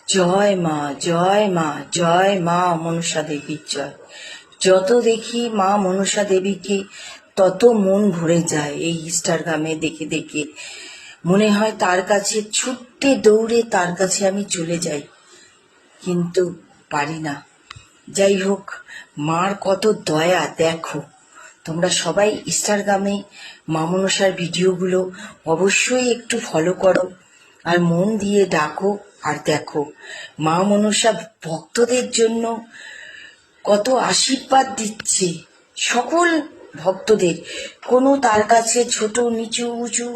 জয় মা, জয় মা, জয় মা মনসা দেবীর জয়। যত দেখি মা মনসা দেবীকে তত মন ভরে যায় এই ইনস্টাগ্রামে দেখে দেখে। মনে হয় তার কাছে ছুটে দৌড়ে তার কাছে আমি চলে যাই, কিন্তু পারি না। যাই হোক, মার কত দয়া দেখো। তোমরা সবাই ইনস্টাগ্রামে মা মনসার ভিডিওগুলো অবশ্যই একটু ফলো করো আর মন দিয়ে ডাকো আর দেখো মা মনসা ভক্তদের জন্য কত আশীর্বাদ দিচ্ছে। সকল ভক্তদের, কোনো তার কাছে ছোট নিচু উঁচু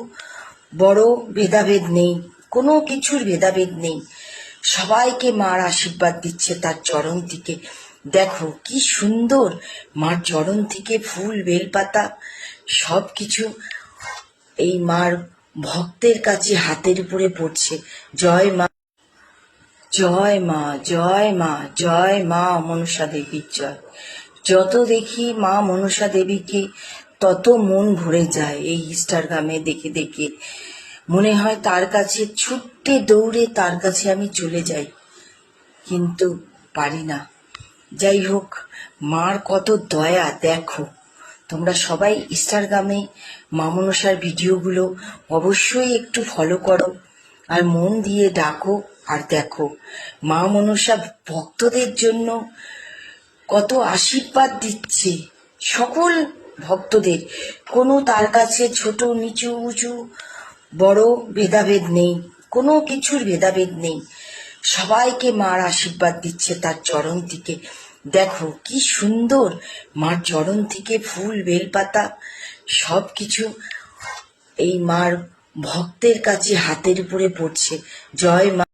বড় ভেদাভেদ নেই, কোনো কিছুর ভেদাভেদ নেই। সবাইকে মার আশীর্বাদ দিচ্ছে তার চরণ থেকে। দেখো কি সুন্দর মার চরণ থেকে ফুল বেলপাতা সব কিছু এই মার ভক্তের কাছে হাতের উপরে পড়ছে। জয় মা, জয় মা, জয় মা, জয় মা মনসা দেবীর জয়। যত দেখি মা মনসা দেবীকে তত মন ভরে যায় এই ইনস্টাগ্রামে দেখে দেখে। মনে হয় তার কাছে ছুটে দৌড়ে তার কাছে আমি চলে যাই, কিন্তু পারি না। যাই হোক, মার কত দয়া দেখো। তোমরা সবাই ইনস্টাগ্রামে মা মনসার ভিডিওগুলো অবশ্যই একটু ফলো করো আর মন দিয়ে ডাকো আর দেখো মা মনসা ভক্তদের জন্য কত আশীর্বাদ দিচ্ছে। সকল ভক্তদের, কোনো তার কাছে ছোট নিচু উঁচু বড় ভেদাভেদ নেই, কোনো কিছুর ভেদাভেদ নেই। সবাইকে মার আশীর্বাদ দিচ্ছে তার চরণ থেকে। দেখো কি সুন্দর মার চরণ থেকে ফুল বেলপাতা সব কিছু এই মার ভক্তের কাছে হাতের উপরে পড়ছে। জয় মা।